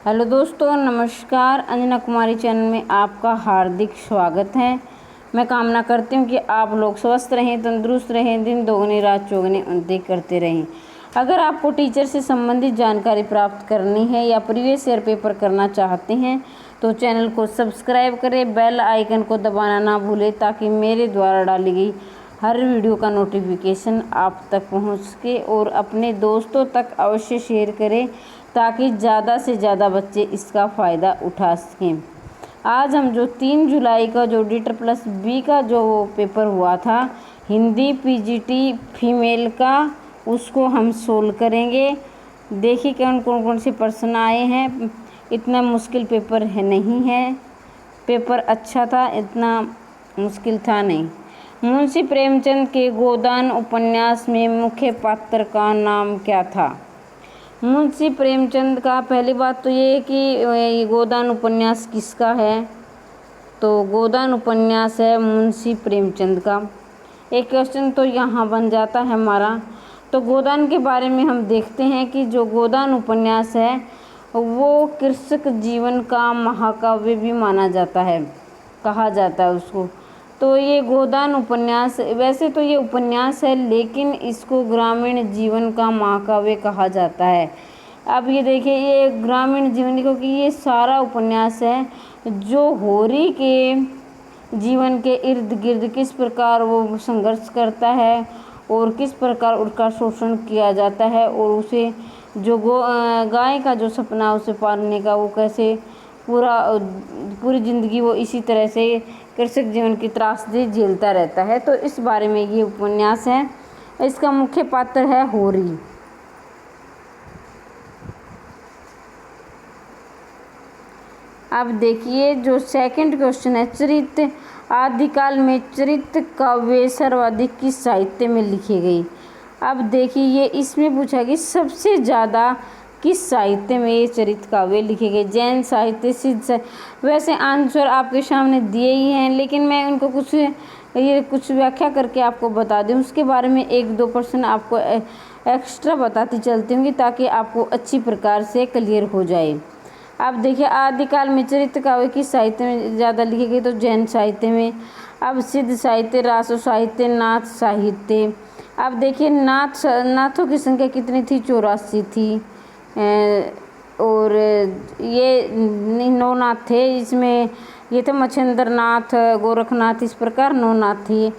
Hello दोस्तों, नमस्कार। अंजना कुमारी channel में आपका हार्दिक स्वागत है। मैं कामना करती हूँ कि आप लोग स्वस्थ रहें, तंदुरुस्त रहें, दिन दोगुनी रात चौगुनी उन्नति करते रहें। अगर आपको टीचर से संबंधित जानकारी प्राप्त करनी है या प्रीवियस ईयर पेपर करना चाहते हैं तो चैनल को सब्सक्राइब करें, बेल आइकन को दबाना ना भूलें ताकि मेरे द्वारा डाली गई हर वीडियो का नोटिफिकेशन आप तक पहुँच सके और अपने दोस्तों तक अवश्य शेयर करें ताकि ज़्यादा से ज़्यादा बच्चे इसका फ़ायदा उठा सकें। आज हम जो 3 जुलाई का जो D+B का जो पेपर हुआ था हिंदी PGT फीमेल का, उसको हम सोल्व करेंगे। देखिए कौन से प्रश्न आए हैं। इतना मुश्किल पेपर नहीं है, पेपर अच्छा था, इतना मुश्किल था नहीं। मुंशी प्रेमचंद के गोदान उपन्यास में मुख्य पात्र का नाम क्या था? मुंशी प्रेमचंद का पहली बात तो ये है कि गोदान उपन्यास किसका है, तो गोदान उपन्यास है मुंशी प्रेमचंद का। एक क्वेश्चन तो यहाँ बन जाता है हमारा। तो गोदान के बारे में हम देखते हैं कि जो गोदान उपन्यास है वो कृषक जीवन का महाकाव्य भी माना जाता है, कहा जाता है उसको। तो ये गोदान उपन्यास, वैसे तो ये उपन्यास है लेकिन इसको ग्रामीण जीवन का महाकाव्य कहा जाता है। अब ये देखिए, ये ग्रामीण जीवन, क्योंकि ये सारा उपन्यास है जो होरी के जीवन के इर्द गिर्द किस प्रकार वो संघर्ष करता है और किस प्रकार उसका शोषण किया जाता है और उसे जो गाय का जो सपना उसे पालने का, वो कैसे पूरी ज़िंदगी वो इसी तरह से कृषक जीवन की त्रासदी झेलता रहता है। तो इस बारे में ये उपन्यास है। इसका मुख्य पात्र है होरी। अब देखिए जो सेकंड क्वेश्चन है, चरित्र आदिकाल में चरित्र काव्य सर्वाधिक किस साहित्य में लिखी गई? अब देखिए ये इसमें पूछा कि सबसे ज़्यादा किस साहित्य में ये चरित्र काव्य लिखे गए? जैन साहित्य, सिद्ध साहित्य। वैसे आंसर आपके सामने दिए ही हैं लेकिन मैं उनको कुछ व्याख्या करके आपको बता दूं। उसके बारे में 1-2 प्रश्न आपको एक्स्ट्रा बताती चलती हूँ ताकि आपको अच्छी प्रकार से क्लियर हो जाए। अब देखिए आदिकाल में चरित्र काव्य किस साहित्य में ज़्यादा लिखे गए? तो जैन साहित्य में। अब सिद्ध साहित्य, रासो साहित्य, नाथ साहित्य। अब देखिए नाथों की संख्या कितनी थी? 84 थी। और ये 9 नाथ थे। इसमें ये थे मच्छिंद्र नाथ, गोरखनाथ, इस प्रकार 9 नाथ थे।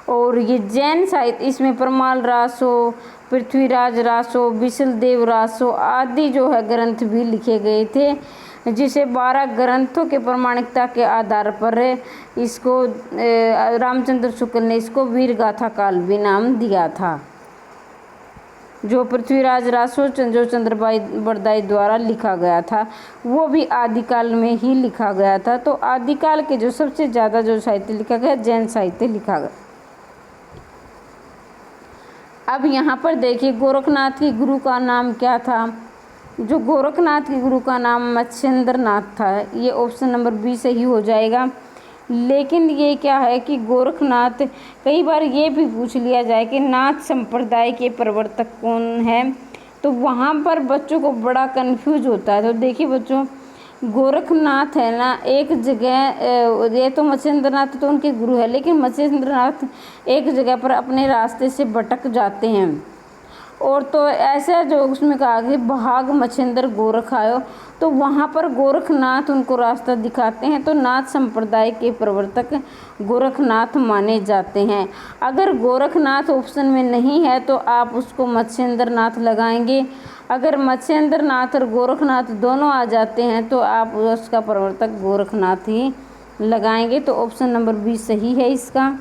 और ये जैन साहित्य, इसमें परमाल रासो, पृथ्वीराज रासो, विशलदेव रासो आदि जो है ग्रंथ भी लिखे गए थे, जिसे 12 ग्रंथों के प्रामाणिकता के आधार पर इसको रामचंद्र शुक्ल ने इसको वीर गाथा काल भी नाम दिया था। जो पृथ्वीराज रासो जो चंद्रभाई बरदाई द्वारा लिखा गया था वो भी आदिकाल में ही लिखा गया था। तो आदिकाल के जो सबसे ज़्यादा जो साहित्य लिखा गया, जैन साहित्य लिखा गया। अब यहाँ पर देखिए गोरखनाथ के गुरु का नाम क्या था? जो गोरखनाथ के गुरु का नाम मच्छिंद्र नाथ था। ये ऑप्शन नंबर बी सही हो जाएगा। लेकिन ये क्या है कि गोरखनाथ, कई बार ये भी पूछ लिया जाए कि नाथ संप्रदाय के प्रवर्तक कौन है, तो वहाँ पर बच्चों को बड़ा कंफ्यूज होता है। तो देखिए बच्चों, गोरखनाथ है ना, एक जगह, ये तो मच्छिंद्रनाथ तो उनके गुरु है लेकिन मच्छिंद्रनाथ एक जगह पर अपने रास्ते से भटक जाते हैं। और तो ऐसा जो उसमें कहा कि भाग मच्छिंद्र गोरख आयो, तो वहाँ पर गोरखनाथ उनको रास्ता दिखाते हैं। तो नाथ संप्रदाय के प्रवर्तक गोरखनाथ माने जाते हैं। अगर गोरखनाथ ऑप्शन में नहीं है तो आप उसको मच्छिंद्रनाथ लगाएंगे। अगर मच्छिंद्रनाथ और गोरखनाथ दोनों आ जाते हैं तो आप उसका प्रवर्तक गोरखनाथ ही लगाएंगे। तो ऑप्शन नंबर बी सही है इसका।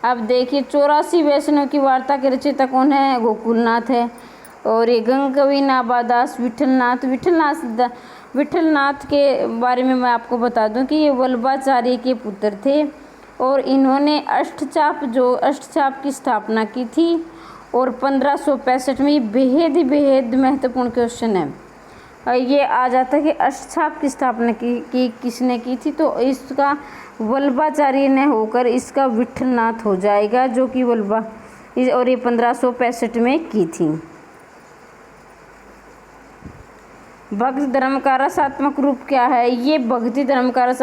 अब देखिए 84 वैष्णव की वार्ता के रचयिता कौन है? गोकुलनाथ है। और ये गंगकवि नाभादास विठलनाथ के बारे में मैं आपको बता दूं कि ये वल्लभाचार्य के पुत्र थे और इन्होंने अष्टचाप की स्थापना की थी। और 1565 में ये बेहद महत्वपूर्ण क्वेश्चन है। ये आ जाता है कि अष्टचाप की स्थापना की किसने की थी? तो इसका वल्लभाचार्य ने होकर इसका विठलनाथ हो जाएगा, जो कि और ये 1565 में की थी। भक्ति धर्म का रसात्मक रूप क्या है? ये भक्ति धर्म का रस,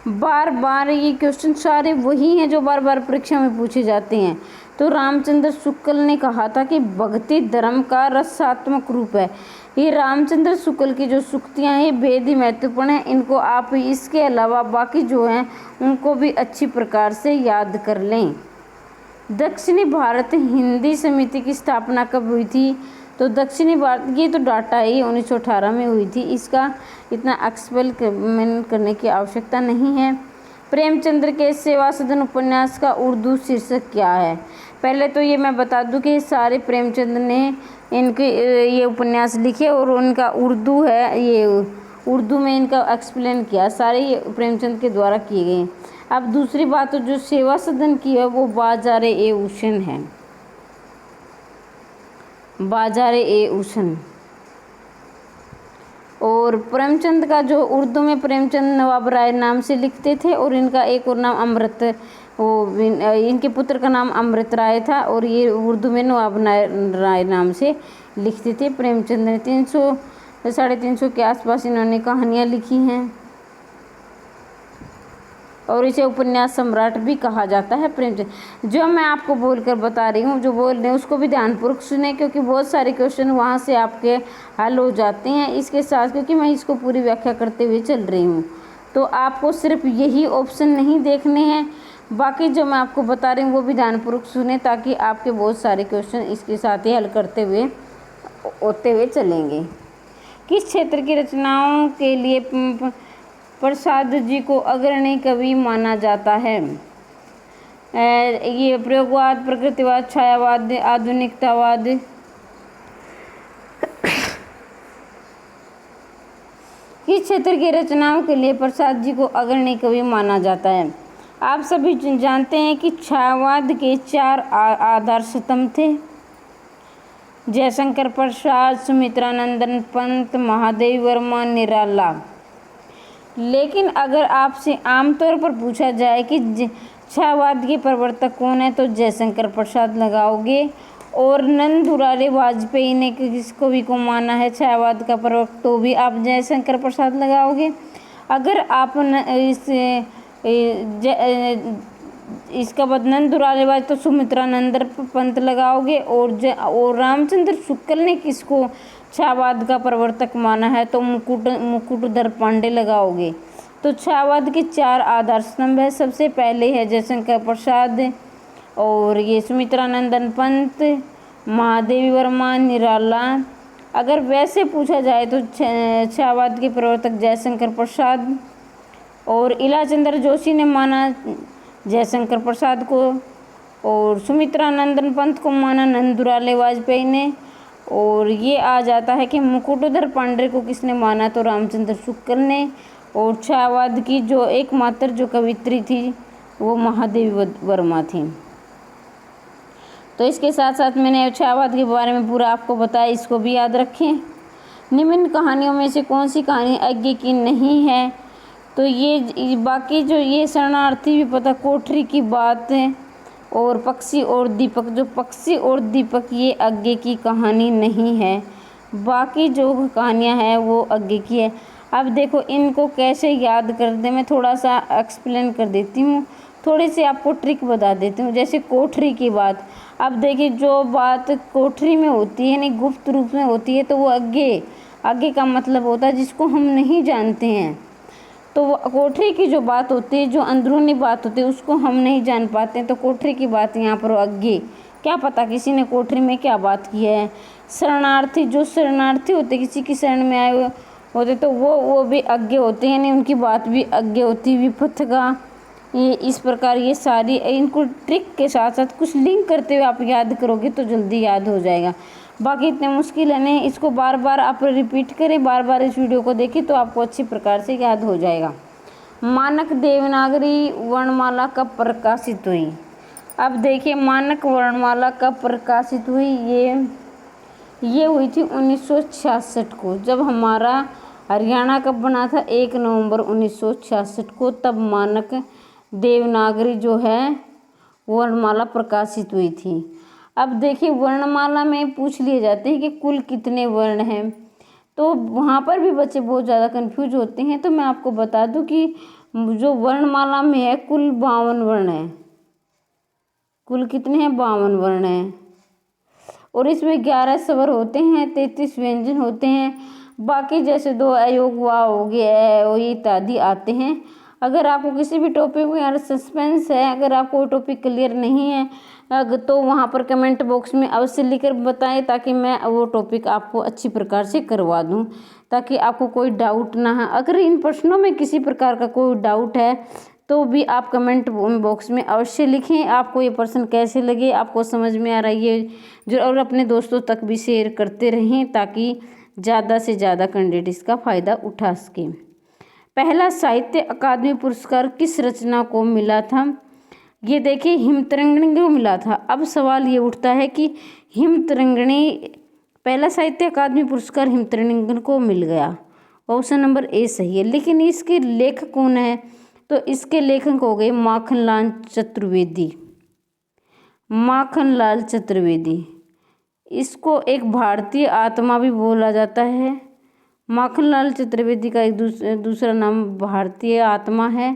बार बार ये क्वेश्चन सारे वही हैं जो बार बार परीक्षा में पूछे जाते हैं। तो रामचंद्र शुक्ल ने कहा था कि भक्ति धर्म का रसात्मक रूप है। ये रामचंद्र शुक्ल की जो सूक्तियाँ हैं बेहद ही महत्वपूर्ण है। इनको आप इसके अलावा बाकी जो हैं उनको भी अच्छी प्रकार से याद कर लें। दक्षिणी भारत हिंदी समिति की स्थापना कब हुई थी? तो दक्षिणी भारत, ये तो डाटा है, 1918 में हुई थी। इसका इतना एक्सप्लेन करने की आवश्यकता नहीं है। प्रेमचंद्र के सेवा सदन उपन्यास का उर्दू शीर्षक क्या है? पहले तो ये मैं बता दूं कि सारे प्रेमचंद ने इनके ये उपन्यास लिखे और उनका उर्दू है, ये उर्दू में इनका एक्सप्लेन किया, सारे ये प्रेमचंद के द्वारा किए गए। अब दूसरी बात तो जो सेवा सदन की है वो बाजार-ए-उसन है, बाजार-ए-उसन। और प्रेमचंद का जो उर्दू में प्रेमचंद नवाब राय नाम से लिखते थे और इनका एक और नाम अमृत, वो इनके पुत्र का नाम अमृत राय था और ये उर्दू में नवाब राय नाम से लिखते थे। प्रेमचंद ने 300 350 के आसपास इन्होंने कहानियाँ लिखी हैं और इसे उपन्यास सम्राट भी कहा जाता है प्रेमचंद। जो मैं आपको बोलकर बता रही हूँ, जो बोल रहे हैं उसको भी ध्यानपूर्वक सुने, क्योंकि बहुत सारे क्वेश्चन वहाँ से आपके हल हो जाते हैं। इसके साथ क्योंकि मैं इसको पूरी व्याख्या करते हुए चल रही हूँ, तो आपको सिर्फ यही ऑप्शन नहीं देखने हैं, बाकी जो मैं आपको बता रही हूँ वो भी ध्यानपूर्वक सुने, ताकि आपके बहुत सारे क्वेश्चन इसके साथ ही हल करते हुए होते हुए चलेंगे। किस क्षेत्र की रचनाओं के लिए प्रसाद जी को अग्रणी कवि माना जाता है? ये प्रयोगवाद, प्रकृतिवाद, छायावाद, आधुनिकतावाद। किस क्षेत्र की रचनाओं के लिए प्रसाद जी को अग्रणी कवि माना जाता है? आप सभी जानते हैं कि छायावाद के 4 आधार स्तंभ थे: जयशंकर प्रसाद, सुमित्रानंदन पंत, महादेवी वर्मा, निराला। लेकिन अगर आपसे आमतौर पर पूछा जाए कि छायावाद के प्रवर्तक कौन है, तो जयशंकर प्रसाद लगाओगे। और नंदुलारे वाजपेयी ने किस कवि को माना है छायावाद का प्रवर्तक, तो भी आप जयशंकर प्रसाद लगाओगे। अगर आप इसका बाद नंदुलारे वाज तो सुमित्रानंदन पंत लगाओगे। और रामचंद्र शुक्ल ने किसको छायावाद का प्रवर्तक माना है, तो मुकुटधर पांडे लगाओगे। तो छायावाद के 4 आधार स्तंभ है। सबसे पहले है जयशंकर प्रसाद, और ये सुमित्रानंदन पंत, महादेवी वर्मा, निराला। अगर वैसे पूछा जाए तो छायावाद के प्रवर्तक जयशंकर प्रसाद, और इलाचंद्र जोशी ने माना जयशंकर प्रसाद को, और सुमित्रानंदन पंत को माना नंदुलारे वाजपेयी ने। और ये आ जाता है कि मुकुटधर पांडे को किसने माना, तो रामचंद्र शुक्ल ने। और छायावाद की जो एकमात्र जो कवित्री थी वो महादेवी वर्मा थी। तो इसके साथ साथ मैंने छायावाद के बारे में पूरा आपको बताया, इसको भी याद रखें। निम्न कहानियों में से कौन सी कहानी आज्ञे की नहीं है, तो ये बाकी जो ये शरणार्थी भी पता, कोठरी की बात है, और पक्षी और दीपक। जो पक्षी और दीपक ये आज्ञे की कहानी नहीं है, बाकी जो कहानियाँ हैं वो आज्ञे की है। अब देखो इनको कैसे याद कर दे, मैं थोड़ा सा एक्सप्लेन कर देती हूँ, थोड़ी सी आपको ट्रिक बता देती हूँ। जैसे कोठरी की बात, अब देखिए जो बात कोठरी में होती है यानी गुप्त रूप में होती है, तो वो आगे का मतलब होता है जिसको हम नहीं जानते हैं। तो वो कोठरी की जो बात होती है, जो अंदरूनी बात होती है, उसको हम नहीं जान पाते हैं, तो कोठरी की बात यहाँ पर आज्ञे। क्या पता किसी ने कोठरी में क्या बात की है। शरणार्थी, जो शरणार्थी होते किसी की शरण में आए हुए होते, तो वो भी आज्ञे होते हैं, यानी उनकी बात भी आज्ञे होती है। विपथगा, ये इस प्रकार ये सारी, इनको ट्रिक के साथ साथ कुछ लिंक करते हुए आप याद करोगे तो जल्दी याद हो जाएगा। बाकी इतने मुश्किल है नहीं, इसको बार बार आप रिपीट करें, बार बार इस वीडियो को देखें तो आपको अच्छी प्रकार से याद हो जाएगा। मानक देवनागरी वर्णमाला कब प्रकाशित हुई? अब देखिए मानक वर्णमाला कब प्रकाशित हुई, ये हुई थी 1966 को, जब हमारा हरियाणा कब बना था 1 नवंबर 1966 को, तब मानक देवनागरी जो है वर्णमाला प्रकाशित हुई थी। अब देखिए वर्णमाला में पूछ लिए जाते हैं कि कुल कितने वर्ण हैं, तो वहाँ पर भी बच्चे बहुत ज़्यादा कंफ्यूज होते हैं। तो मैं आपको बता दूं कि जो वर्णमाला में है कुल 52 वर्ण है। कुल कितने हैं? 52 वर्ण हैं। और इसमें 11 स्वर होते हैं, 33 व्यंजन होते हैं। बाकी जैसे 2 अयोग वा हो गया और इत्यादि आते हैं। अगर आपको किसी भी टॉपिक में यार सस्पेंस है, अगर आपको टॉपिक क्लियर नहीं है तो वहाँ पर कमेंट बॉक्स में अवश्य लिखकर बताएं, ताकि मैं वो टॉपिक आपको अच्छी प्रकार से करवा दूँ, ताकि आपको कोई डाउट ना है। अगर इन प्रश्नों में किसी प्रकार का कोई डाउट है तो भी आप कमेंट बॉक्स में अवश्य लिखें। आपको ये प्रश्न कैसे लगे, आपको समझ में आ रहा है ये जो, और अपने दोस्तों तक भी शेयर करते रहें, ताकि ज़्यादा से ज़्यादा कैंडिडेट इसका फ़ायदा उठा सकें। पहला साहित्य अकादमी पुरस्कार किस रचना को मिला था? ये देखिए हिमतरंगिणी को मिला था। अब सवाल ये उठता है कि हिमतरंगिणी, पहला साहित्य अकादमी पुरस्कार हिमतरंगिणी को मिल गया। ऑप्शन नंबर ए सही है। लेकिन इसके लेखक कौन है? तो इसके लेखक हो गए माखनलाल चतुर्वेदी। माखनलाल चतुर्वेदी, इसको एक भारतीय आत्मा भी बोला जाता है। माखनलाल चतुर्वेदी का एक दूसरा नाम भारतीय आत्मा है।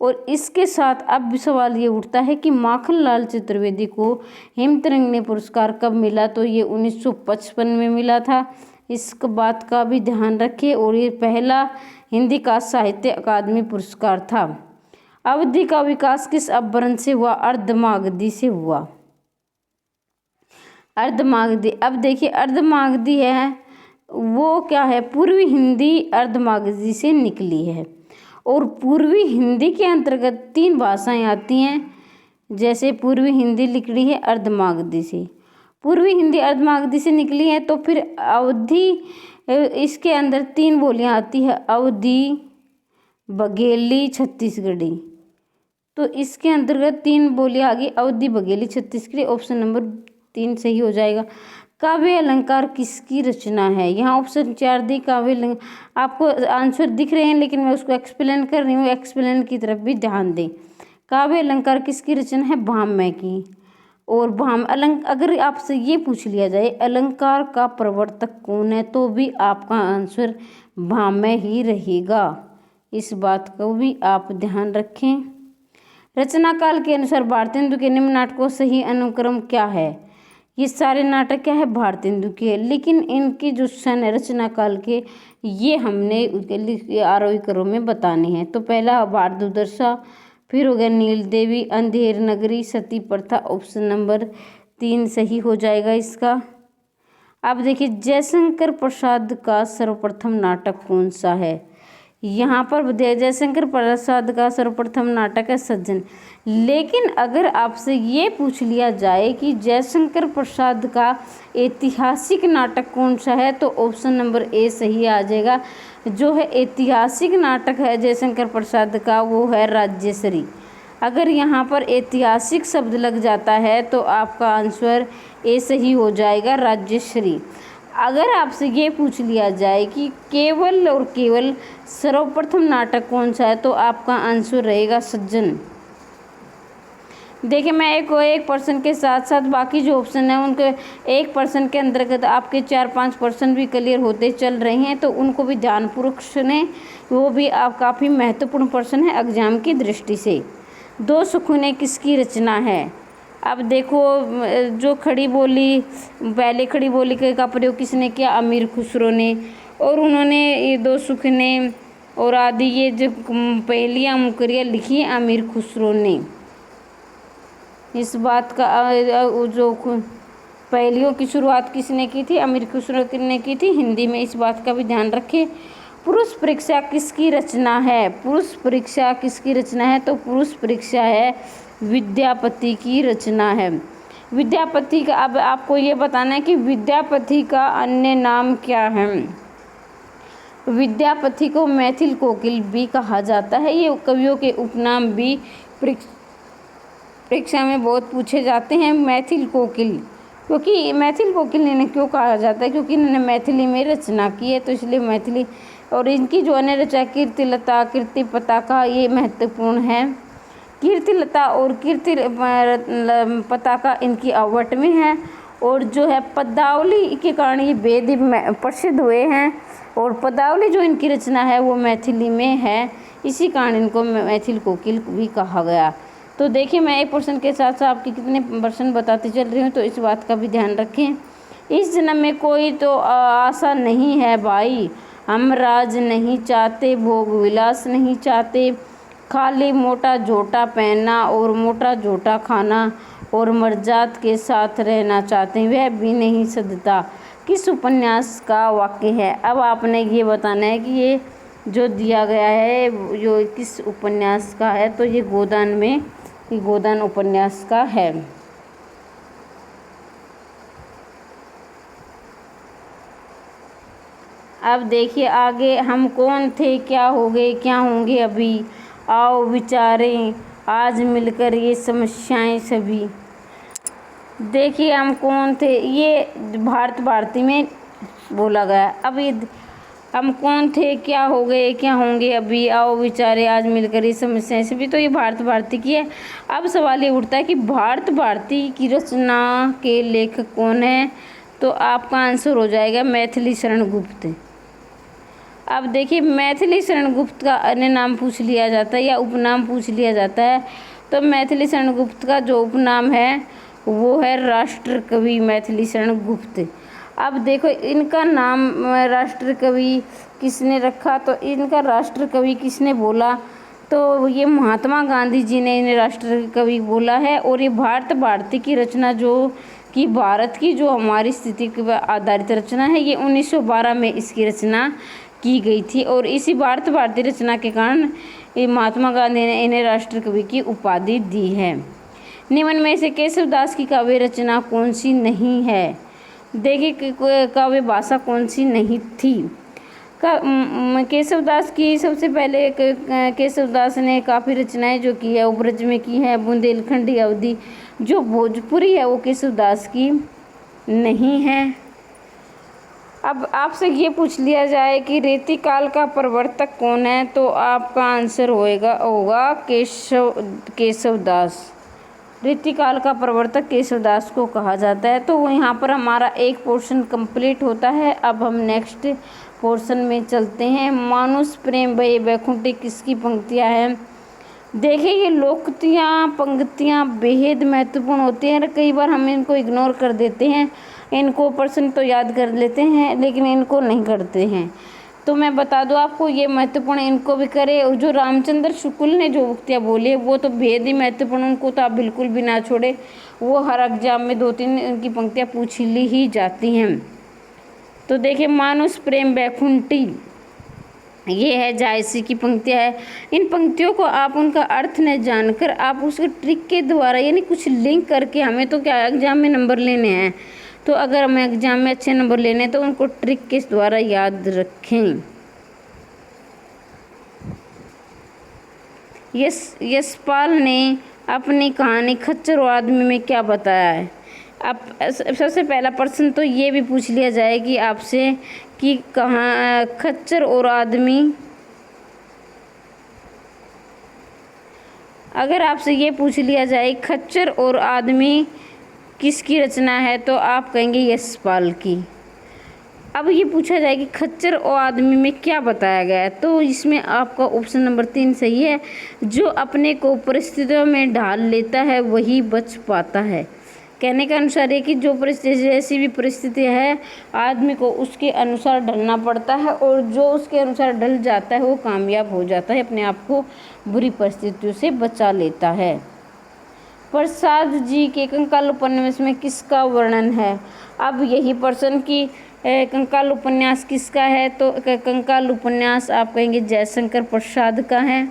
और इसके साथ अब सवाल ये उठता है कि माखनलाल चतुर्वेदी को हिमतरंगिणी पुरस्कार कब मिला? तो ये 1955 में मिला था। इस बात का भी ध्यान रखें। और ये पहला हिंदी का साहित्य अकादमी पुरस्कार था। अवधि का विकास किस अपभ्रंश से हुआ? अर्धमागधी से हुआ। अर्धमागधी, अब देखिए अर्धमागधी है वो क्या है? पूर्वी हिंदी अर्धमागधी से निकली है। और पूर्वी हिंदी के अंतर्गत 3 भाषाएं आती हैं। जैसे पूर्वी हिंदी निकली है अर्धमागधी से, पूर्वी हिंदी अर्धमागधी से निकली है। तो फिर अवधी, इसके अंदर 3 बोलियां आती है, अवधी, बघेली, छत्तीसगढ़ी। तो इसके अंतर्गत 3 बोलियां आ गई, अवधी, बघेली, छत्तीसगढ़ी। ऑप्शन नंबर 3 सही हो जाएगा। काव्य अलंकार किसकी रचना है? यहाँ ऑप्शन 4 दी काव्य अलंकार। आपको आंसर दिख रहे हैं लेकिन मैं उसको एक्सप्लेन कर रही हूँ, एक्सप्लेन की तरफ भी ध्यान दें। काव्य अलंकार किसकी रचना है? भामह की। और अगर आपसे ये पूछ लिया जाए अलंकार का प्रवर्तक कौन है, तो भी आपका आंसर भामह ही रहेगा। इस बात को भी आप ध्यान रखें। रचना काल के अनुसार भारतेंदु के निम्न नाटकों सही अनुक्रम क्या है? ये सारे नाटक क्या है? भारतेंदु के। लेकिन इनकी जो सन है रचना काल के, ये हमने आरोही क्रम में बताने हैं। तो पहला भारत दुर्दशा, फिर हो गया नील देवी, अंधेर नगरी, सती प्रथा। ऑप्शन नंबर 3 सही हो जाएगा इसका। अब देखिए जयशंकर प्रसाद का सर्वप्रथम नाटक कौन सा है? यहाँ पर जयशंकर प्रसाद का सर्वप्रथम नाटक है सज्जन। लेकिन अगर आपसे ये पूछ लिया जाए कि जयशंकर प्रसाद का ऐतिहासिक नाटक कौन सा है, तो ऑप्शन नंबर ए सही आ जाएगा। जो है ऐतिहासिक नाटक है जयशंकर प्रसाद का, वो है राज्यश्री। अगर यहाँ पर ऐतिहासिक शब्द लग जाता है तो आपका आंसर ए सही हो जाएगा, राज्यश्री। अगर आपसे ये पूछ लिया जाए कि केवल और केवल सर्वप्रथम नाटक कौन सा है, तो आपका आंसर रहेगा सज्जन। देखिए मैं एक पर्सन के साथ साथ बाकी जो ऑप्शन है उनके 1% के अंतर्गत आपके 4-5% भी क्लियर होते चल रहे हैं, तो उनको भी ध्यानपूर्वक सुने। वो भी आप काफ़ी महत्वपूर्ण पर्सन है एग्जाम की दृष्टि से। 2 सुखने किसकी रचना है? अब देखो जो खड़ी बोली, पहले खड़ी बोली का प्रयोग किसने किया? अमीर खुसरो ने। और उन्होंने ये 2 सुखने और आदि ये जो पहेलियाँ मुकरियाँ लिखी अमीर खुसरो ने। इस बात का जो पहेलियों की शुरुआत किसने की थी? अमीर खुसरो ने की थी हिंदी में। इस बात का भी ध्यान रखें। पुरुष परीक्षा किसकी रचना है? पुरुष परीक्षा किसकी रचना है? तो पुरुष परीक्षा है विद्यापति की रचना है। विद्यापति का, अब आपको ये बताना है कि विद्यापति का अन्य नाम क्या है। विद्यापति को मैथिल कोकिल भी कहा जाता है। ये कवियों के उपनाम भी परीक्षा में बहुत पूछे जाते हैं। मैथिल कोकिल, क्योंकि मैथिल कोकिल इन्हें क्यों कहा जाता है? क्योंकि इन्होंने मैथिली में रचना की है, तो इसलिए मैथिली। और इनकी जो अन्य रचना कीर्तिलता, कीर्ति पताका, ये महत्वपूर्ण है। कीर्तिलता और कीर्ति पताका इनकी अवट में है। और जो है पदावली के कारण ये वेद प्रसिद्ध हुए हैं। और पदावली जो इनकी रचना है वो मैथिली में है, इसी कारण इनको मैथिल कोकिल भी कहा गया। तो देखिए मैं एक प्रश्न के साथ साथ आपके कितने प्रश्न बताती चल रही हूँ, तो इस बात का भी ध्यान रखें। इस जन्म में कोई तो आशा नहीं है भाई, हम राज नहीं चाहते, भोग विलास नहीं चाहते, खाली मोटा झोटा पहनना और मोटा झोटा खाना और मर्जात के साथ रहना चाहते हैं, वह भी नहीं सदता। किस उपन्यास का वाक्य है? अब आपने ये बताना है कि ये जो दिया गया है जो किस उपन्यास का है। तो ये गोदान उपन्यास का है। अब देखिए आगे, हम कौन थे, क्या हो गए, क्या होंगे अभी, आओ विचारें आज मिलकर ये समस्याएं सभी। देखिए हम कौन थे, ये भारती में बोला गया। अब ये हम कौन थे, क्या हो गए, क्या होंगे अभी, आओ विचारे आज मिलकर ये समस्याएं सभी, तो ये भारती की है। अब सवाल ये उठता है कि भारती की रचना के लेखक कौन है? तो आपका आंसर हो जाएगा मैथिली शरण गुप्त। अब देखिए मैथिली शरण गुप्त का अन्य नाम पूछ लिया जाता है या उपनाम पूछ लिया जाता है, तो मैथिली शरण गुप्त का जो उपनाम है वो है राष्ट्र कवि मैथिली शरण गुप्त। अब देखो इनका नाम राष्ट्र कवि किसने रखा? तो इनका राष्ट्र कवि किसने बोला? तो ये महात्मा गांधी जी ने इन्हें राष्ट्र कवि बोला है। और ये भारती की रचना जो कि भारत की जो हमारी स्थिति पर आधारित रचना है, ये 1912 में इसकी रचना की गई थी। और इसी भारती रचना के कारण ये महात्मा गांधी ने इन्हें राष्ट्र कवि की उपाधि दी है। निम्न में से केशवदास की काव्य रचना कौन सी नहीं है? देखिए काव्य भाषा कौन सी नहीं थी? केशवदास की सबसे पहले केशवदास ने काफ़ी रचनाएं जो की है वो ब्रज में की है। बुंदेलखंडी अवधि जो भोजपुरी है वो केशवदास की नहीं है। अब आपसे ये पूछ लिया जाए कि रेती काल का प्रवर्तक कौन है? तो आपका आंसर होगा केशवदास। रीतिकाल का प्रवर्तक केशवदास को कहा जाता है। तो यहाँ पर हमारा एक पोर्शन कंप्लीट होता है। अब हम नेक्स्ट पोर्शन में चलते हैं। मानुष प्रेम भय बैकुंठी किसकी पंक्तियाँ हैं? देखिए ये लोकोक्तियाँ पंक्तियाँ बेहद महत्वपूर्ण होती हैं। कई बार हम इनको इग्नोर कर देते हैं, इनको प्रश्न तो याद कर लेते हैं लेकिन इनको नहीं करते हैं। तो मैं बता दूं आपको ये महत्वपूर्ण, इनको भी करें। और जो रामचंद्र शुक्ल ने जो उक्तियाँ बोली है वो तो बेहद ही महत्वपूर्ण, उनको तो आप बिल्कुल भी ना छोड़े। वो हर एग्जाम में 2-3 उनकी पंक्तियाँ पूछ ली ही जाती हैं। तो देखिए मानुष प्रेम बैकुंठी ये है जायसी की पंक्तियाँ है। इन पंक्तियों को आप उनका अर्थ न जानकर आप उसके ट्रिक के द्वारा यानी कुछ लिंक करके, हमें तो क्या एग्जाम में नंबर लेने हैं, तो अगर हमें एग्जाम में अच्छे नंबर लेने हैं तो उनको ट्रिक के द्वारा याद रखें। यशपाल ने अपनी कहानी खच्चर और आदमी में क्या बताया है? अब सबसे पहला प्रश्न तो ये भी पूछ लिया जाए कि आपसे कि कहाँ खच्चर और आदमी, अगर आपसे ये पूछ लिया जाए खच्चर और आदमी किसकी रचना है तो आप कहेंगे यशपाल की। अब ये पूछा जाए कि खच्चर और आदमी में क्या बताया गया है, तो इसमें आपका ऑप्शन नंबर 3 सही है। जो अपने को परिस्थितियों में ढाल लेता है वही बच पाता है। कहने का अनुसार है कि जो परिस्थिति जैसी भी परिस्थिति है आदमी को उसके अनुसार ढलना पड़ता है और जो उसके अनुसार ढल जाता है वो कामयाब हो जाता है, अपने आप को बुरी परिस्थितियों से बचा लेता है। प्रसाद जी के कंकाल उपन्यास में किसका वर्णन है? अब यही प्रश्न कि कंकाल उपन्यास किसका है, तो कंकाल उपन्यास आप कहेंगे जयशंकर प्रसाद का है।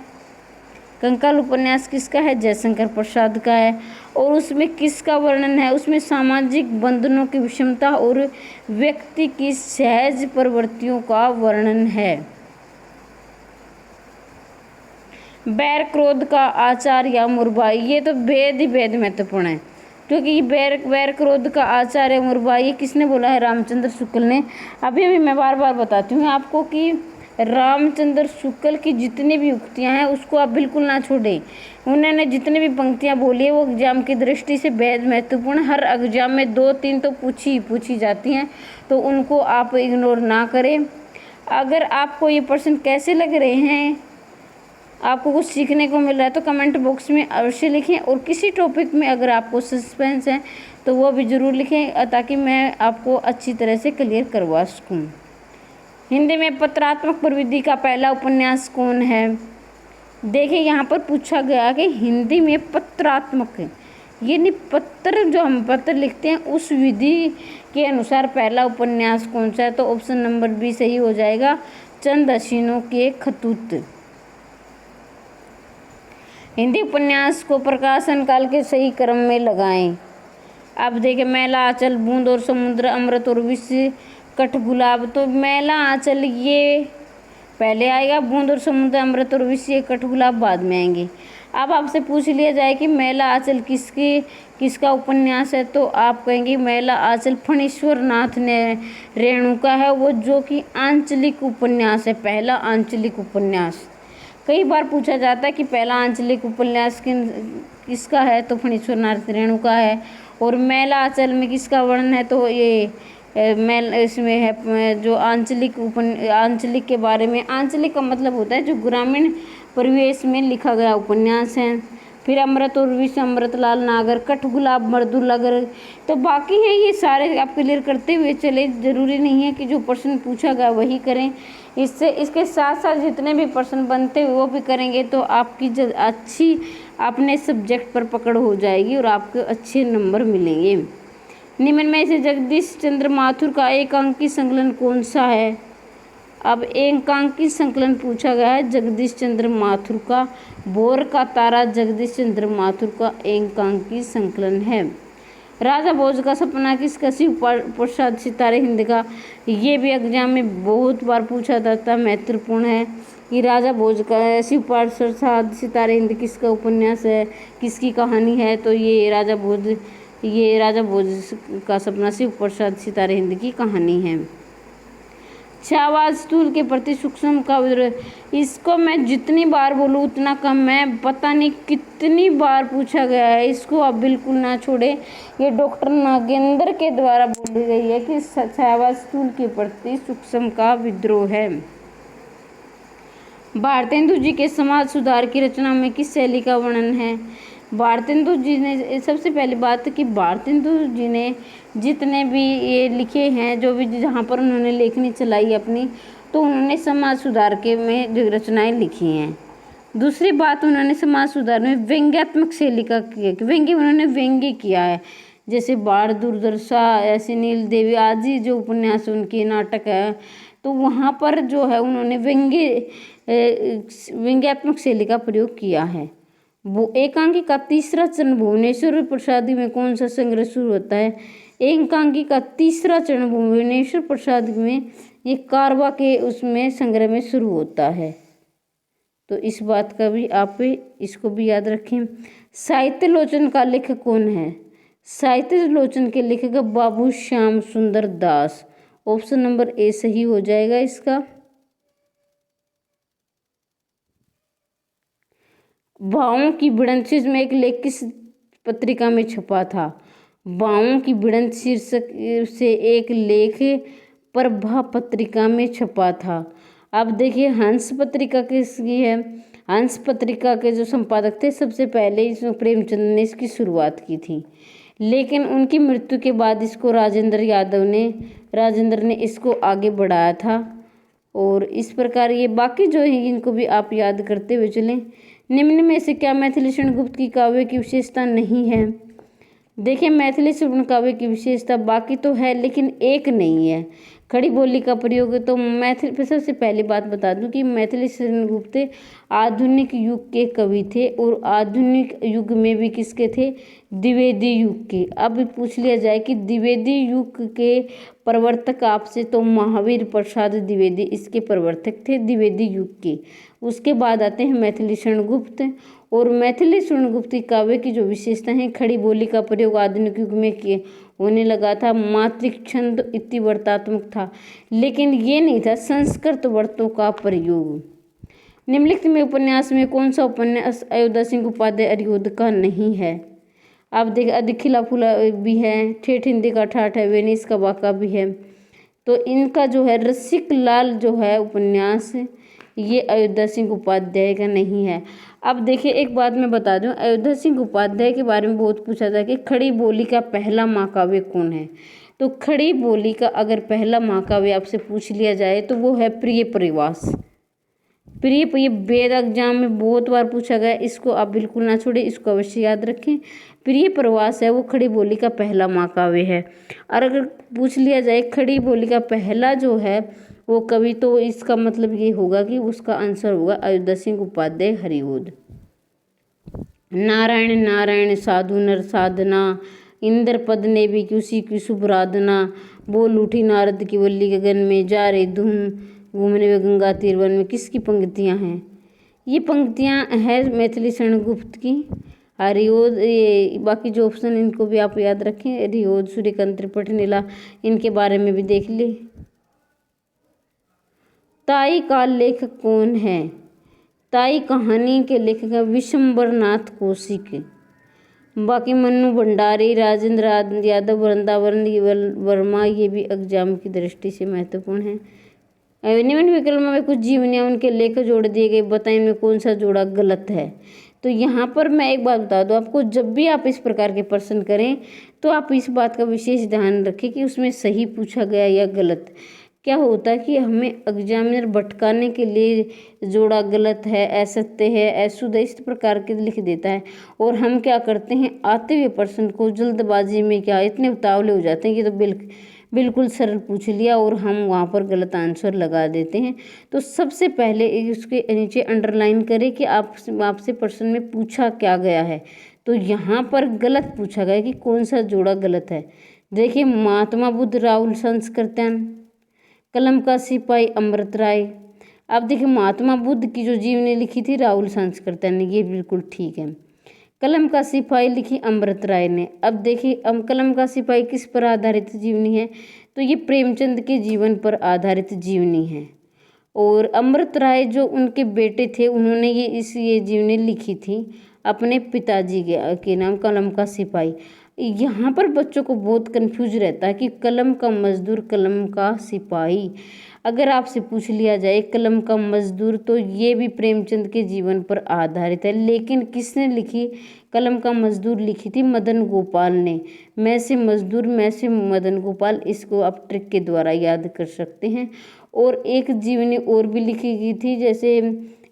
कंकाल उपन्यास किसका है? जयशंकर प्रसाद का है। और उसमें किसका वर्णन है? उसमें सामाजिक बंधनों की विषमता और व्यक्ति की सहज प्रवृत्तियों का वर्णन है। बैर क्रोध का आचार या मुरबाई, ये तो बेहद ही बेहद महत्वपूर्ण है क्योंकि बैर क्रोध का आचार या मुरबाई किसने बोला है? रामचंद्र शुक्ल ने। अभी मैं बार बार बताती हूँ आपको कि रामचंद्र शुक्ल की जितनी भी उक्तियां हैं उसको आप बिल्कुल ना छोड़ें। उन्होंने जितनी भी पंक्तियां बोली है वो एग्जाम की दृष्टि से बेहद महत्वपूर्ण, हर एग्जाम में 2-3 तो पूछी जाती हैं, तो उनको आप इग्नोर ना करें। अगर आपको ये प्रश्न कैसे लग रहे हैं, आपको कुछ सीखने को मिल रहा है, तो कमेंट बॉक्स में अवश्य लिखें। और किसी टॉपिक में अगर आपको सस्पेंस है तो वो भी ज़रूर लिखें, ताकि मैं आपको अच्छी तरह से क्लियर करवा सकूँ। हिंदी में पत्रात्मक प्रविधि का पहला उपन्यास कौन है? देखिए यहाँ पर पूछा गया कि हिंदी में पत्रात्मक, यानी पत्र, जो हम पत्र लिखते हैं उस विधि के अनुसार पहला उपन्यास कौन सा है? तो ऑप्शन नंबर बी सही हो जाएगा, चंद हसीनों के खतूत। हिंदी उपन्यास को प्रकाशन काल के सही क्रम में लगाएं। अब देखिए, मैला आंचल, बूंद और समुद्र, अमृत और विष, कठगुलाब। तो मैला आंचल ये पहले आएगा, बूंद और समुद्र, अमृत और विष, ये कठगुलाब बाद में आएंगे। अब आपसे पूछ लिया जाए कि मैला आंचल किसका उपन्यास है, तो आप कहेंगे मैला आंचल फणीश्वर नाथ ने रेणुका है, वो जो कि आंचलिक उपन्यास है, पहला आंचलिक उपन्यास। कई बार पूछा जाता है कि पहला आंचलिक उपन्यास किसका है, तो फणीश्वर नाथ रेणुका है। और मैला आंचल में किसका वर्णन है, तो ये इसमें है जो आंचलिक के बारे में। आंचलिक का मतलब होता है जो ग्रामीण परिवेश में लिखा गया उपन्यास है। फिर अमृत और विष, अमृतलाल नागर, कठगुलाब, मृदुलगर। तो बाकी हैं ये सारे आप क्लियर करते हुए चले, ज़रूरी नहीं है कि जो प्रश्न पूछा गया वही करें। इसके साथ साथ जितने भी प्रश्न बनते हुए वो भी करेंगे तो आपकी अच्छी अपने सब्जेक्ट पर पकड़ हो जाएगी और आपको अच्छे नंबर मिलेंगे। निम्न में से जगदीश चंद्र माथुर का एकांकी संकलन कौन सा है? अब एकांकी संकलन पूछा गया है जगदीश चंद्र माथुर का, भोर का तारा जगदीश चंद्र माथुर का एकांकी संकलन है। राजा भोज का सपना किसका? शिव प्रसाद सितारे हिंद का। ये भी एग्जाम में बहुत बार पूछा जाता है, महत्वपूर्ण है कि राजा भोज का शिव प्रसाद सितारे हिंद किसका उपन्यास है, किसकी कहानी है? तो ये राजा भोज का सपना शिव प्रसाद सितारे हिंद की कहानी है। छावाज स्थूल के प्रति सूक्ष्म का विद्रोह, इसको मैं जितनी बार बोलूँ उतना कम है, पता नहीं कितनी बार पूछा गया है, इसको आप बिल्कुल ना छोड़े। ये डॉक्टर नागेंद्र के द्वारा बोली गई है कि छावाज स्थूल के प्रति सूक्ष्म का विद्रोह है। भारतेंदु जी के समाज सुधार की रचना में किस शैली का वर्णन है? भारतेंदु जी ने, सबसे पहली बात कि भारतेंदु जी ने जितने भी ये लिखे हैं, जो भी जहाँ पर उन्होंने लेखनी चलाई अपनी, तो उन्होंने समाज सुधार के में जो रचनाएं लिखी हैं। दूसरी बात, उन्होंने समाज सुधार में व्यंग्यात्मक शैली का उन्होंने व्यंग्य किया है, जैसे बाढ़, दुर्दशा, ऐसे नील देवी आदि जो उपन्यास उनके नाटक है, तो वहाँ पर जो है उन्होंने व्यंग्यात्मक शैली का प्रयोग किया है। वो एकांकी का तीसरा चरण भुवनेश्वर प्रसादी में कौन सा संग्रह शुरू होता है? एकांकी का तीसरा चरण भुवनेश्वर प्रसाद में ये कारवा के उसमें संग्रह में शुरू होता है। तो इस बात का भी आप इसको भी याद रखें। साहित्य लोचन का लेखक कौन है? साहित्य लोचन के लेखक बाबू श्याम सुंदर दास। ऑप्शन नंबर ए सही हो जाएगा इसका। भावों की भिड़ंत में एक लेख किस पत्रिका में छपा था? भावों की भिड़ंत शीर्षक से एक लेख प्रभा पत्रिका में छपा था। अब देखिए, हंस पत्रिका किसकी है? हंस पत्रिका के जो संपादक थे, सबसे पहले इसमें प्रेमचंद ने इसकी शुरुआत की थी, लेकिन उनकी मृत्यु के बाद इसको राजेंद्र ने इसको आगे बढ़ाया था। और इस प्रकार ये बाकी जो है इनको भी आप याद करते हुए चलें। निम्न में से क्या मैथिली शरण गुप्त की काव्य की विशेषता नहीं है? देखिए, मैथिली शरण काव्य की विशेषता बाकी तो है लेकिन एक नहीं है, खड़ी बोली का प्रयोग। तो मैथिली पे सबसे पहली बात बता दूं कि मैथिली शरण गुप्त आधुनिक युग के कवि थे, और आधुनिक युग में भी किसके थे? द्विवेदी युग के। अब पूछ लिया जाए कि द्विवेदी युग के प्रवर्तक आपसे तो महावीर प्रसाद द्विवेदी इसके प्रवर्तक थे द्विवेदी युग के। उसके बाद आते हैं मैथिली शरण गुप्त। और मैथिली शरण गुप्त काव्य की जो विशेषता है, खड़ी बोली का प्रयोग आधुनिक युग में किए होने लगा था। मात्रिक छंद इति वर्तात्मक था, लेकिन ये नहीं था संस्कृत वर्तों का प्रयोग। निम्नलिखित में उपन्यास में कौन सा उपन्यास अयोध्या सिंह उपाध्याय अरियोध का नहीं है? आप देख, अधिक खिला फुला भी है, ठेठ हिंदी का ठाठ है, वेनिस का वाका भी है। तो इनका जो है रसिक लाल जो है उपन्यास, ये अयोध्या सिंह उपाध्याय का नहीं है। अब देखिए एक बात मैं बता दूं, अयोध्या सिंह उपाध्याय के बारे में बहुत पूछा था कि खड़ी बोली का पहला महाकाव्य कौन है। तो खड़ी बोली का अगर पहला महाकाव्य आपसे पूछ लिया जाए तो वो है प्रिय परिवास। ये वेद एग्जाम में बहुत बार पूछा गया, इसको आप बिल्कुल ना छोड़े, इसको अवश्य याद रखें। प्रिय प्रवास है वो खड़ी बोली का पहला महाकाव्य है। और अगर पूछ लिया जाए खड़ी बोली का पहला जो है वो कवि, तो इसका मतलब ये होगा कि उसका आंसर होगा अयोध्या सिंह उपाध्याय हरिओद। नारायण नारायण साधु नर साधना, इंद्र पद ने भी किसी की शुभराधना, बोल उठी नारद की वल्ली गगन में, जा रे धूम घूमने वे गंगा तीर वन में। किसकी पंक्तियां हैं? ये पंक्तियां हैं मैथिली शरण गुप्त की। हरिओद, ये बाकी जो ऑप्शन इनको भी आप याद रखें। हरिओद, सूर्यकांत त्रिपाठी, नीला, इनके बारे में भी देख ले। ताई का लेखक कौन है? ताई कहानी के लेखक है विशंबर नाथ कौशिक। बाकी मन्नू भंडारी, राजेंद्र यादव, वृंदावन वर्मा, ये भी एग्जाम की दृष्टि से महत्वपूर्ण है। निम्न विकल्प में कुछ जीवनियाँ उनके लेख जोड़ दिए गए, बताएं इनमें कौन सा जोड़ा गलत है। तो यहाँ पर मैं एक बात बता दूँ आपको, जब भी आप इस प्रकार के प्रश्न करें तो आप इस बात का विशेष ध्यान रखें कि उसमें सही पूछा गया या गलत। क्या होता है कि हमें एग्जामिनर भटकाने के लिए जोड़ा गलत है, असत्य है, अशुद्ध है, इस प्रकार के लिख देता है। और हम क्या करते हैं, आते हुए प्रश्न को जल्दबाजी में क्या इतने उतावले हो जाते हैं कि तो बिल्कुल सरल पूछ लिया और हम वहाँ पर गलत आंसर लगा देते हैं। तो सबसे पहले उसके नीचे अंडरलाइन करें कि आपसे प्रश्न में पूछा क्या गया है। तो यहाँ पर गलत पूछा गया कि कौन सा जोड़ा गलत है। देखिए, महात्मा बुद्ध राहुल संस्कृत्यान, कलम का सिपाही अमृत राय। अब देखिए महात्मा बुद्ध की जो जीवनी लिखी थी राहुल संस्कृत्यान ने, ये बिल्कुल ठीक है। कलम का सिपाही लिखी अमृत राय ने। अब देखिए कलम का सिपाही किस पर आधारित जीवनी है? तो ये प्रेमचंद के जीवन पर आधारित जीवनी है। और अमृत राय जो उनके बेटे थे, उन्होंने ये जीवनी लिखी थी अपने पिताजी के नाम, कलम का सिपाही। यहाँ पर बच्चों को बहुत कंफ्यूज रहता है कि कलम का मजदूर, कलम का सिपाही। अगर आपसे पूछ लिया जाए कलम का मजदूर, तो ये भी प्रेमचंद के जीवन पर आधारित है। लेकिन किसने लिखी? कलम का मजदूर लिखी थी मदन गोपाल ने। मैं से मजदूर, मैं से मदन गोपाल, इसको आप ट्रिक के द्वारा याद कर सकते हैं। और एक जीवनी और भी लिखी गई थी जैसे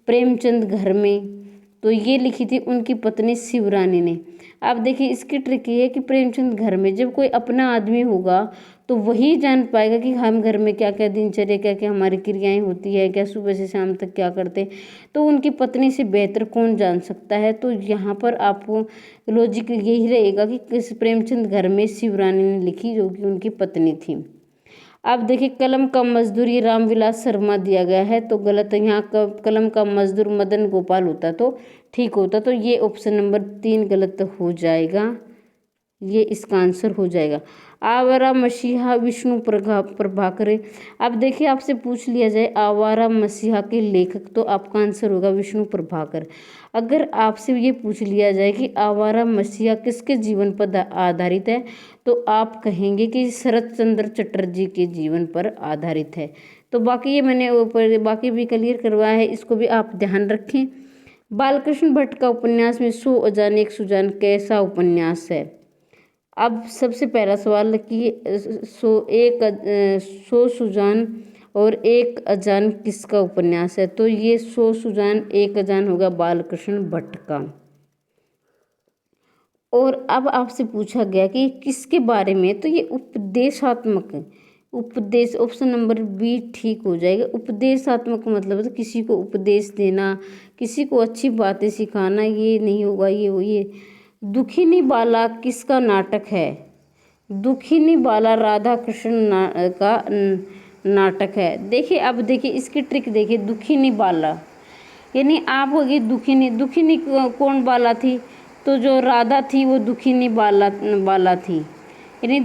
प्रेमचंद घर में, तो ये लिखी थी उनकी पत्नी शिवरानी ने। आप देखिए इसकी ट्रिक ये है कि प्रेमचंद घर में, जब कोई अपना आदमी होगा तो वही जान पाएगा कि हम घर में क्या क्या दिनचर्या, क्या क्या हमारी क्रियाएं होती है, क्या सुबह से शाम तक क्या करते, तो उनकी पत्नी से बेहतर कौन जान सकता है। तो यहाँ पर आपको लॉजिक यही रहेगा कि किस प्रेमचंद घर में शिवरानी ने लिखी, जो कि उनकी पत्नी थी। अब देखिए कलम का मजदूर ये रामविलास शर्मा दिया गया है, तो गलत है। यहाँ कलम का मजदूर मदन गोपाल होता तो ठीक होता। तो ये ऑप्शन नंबर 3 गलत हो जाएगा, ये इसका आंसर हो जाएगा। आवारा मसीहा विष्णु प्रभाकर। अब देखिए आपसे पूछ लिया जाए आवारा मसीहा के लेखक, तो आपका आंसर होगा विष्णु प्रभाकर। अगर आपसे ये पूछ लिया जाए कि आवारा मसीहा किसके जीवन पर आधारित है, तो आप कहेंगे कि शरत चंद्र चटर्जी के जीवन पर आधारित है। तो बाकी ये मैंने बाकी भी क्लियर करवाया है, इसको भी आप ध्यान रखें। बालकृष्ण भट्ट का उपन्यास में 100 अजान एक सुजान कैसा उपन्यास है? अब सबसे पहला सवाल कि 100 सुजान और एक अजान किसका उपन्यास है? तो ये 100 सुजान एक अजान होगा बालकृष्ण भट्ट का। और अब आपसे पूछा गया कि किसके बारे में, तो ये उपदेशात्मक है। उपदेश, ऑप्शन नंबर बी ठीक हो जाएगा। उपदेशात्मक मतलब तो किसी को उपदेश देना, किसी को अच्छी बातें सिखाना, ये नहीं होगा। ये दुखिनी बाला किसका नाटक है? दुखिनी बाला राधा कृष्ण का नाटक है। देखिए अब देखिए इसकी ट्रिक देखिए, दुखिनी बाला यानी आप होगी दुखिनी। दुखिनी कौन बाला थी? तो जो राधा थी वो दुखिनी बाला थी, यानी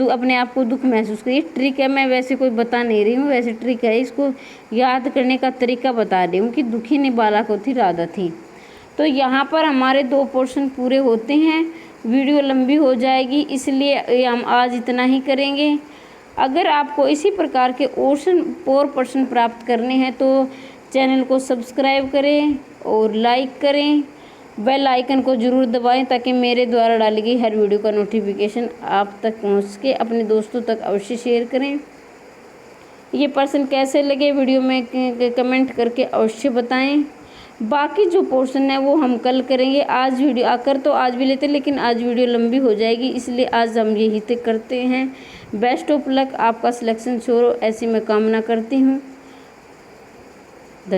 अपने आप को दुख महसूस करिए। ट्रिक है, मैं वैसे कोई बता नहीं रही हूँ, वैसे ट्रिक है, इसको याद करने का तरीका बता रही हूँ कि दुखिनी बाला को थी, राधा थी। तो यहाँ पर हमारे 2 पोर्शन पूरे होते हैं, वीडियो लंबी हो जाएगी, इसलिए हम आज इतना ही करेंगे। अगर आपको इसी प्रकार के और प्रश्न प्राप्त करने हैं तो चैनल को सब्सक्राइब करें और लाइक करें, बेल आइकन को ज़रूर दबाएं ताकि मेरे द्वारा डाली गई हर वीडियो का नोटिफिकेशन आप तक पहुंच सके। अपने दोस्तों तक अवश्य शेयर करें। ये प्रश्न कैसे लगे वीडियो में कमेंट करके अवश्य बताएं। बाकी जो पोर्शन है वो हम कल करेंगे। आज वीडियो आकर तो आज भी लेते, लेकिन आज वीडियो लंबी हो जाएगी, इसलिए आज हम यही तक करते हैं। बेस्ट ऑफ लक, आपका सिलेक्शन श्योर हो ऐसी मैं कामना करती हूँ।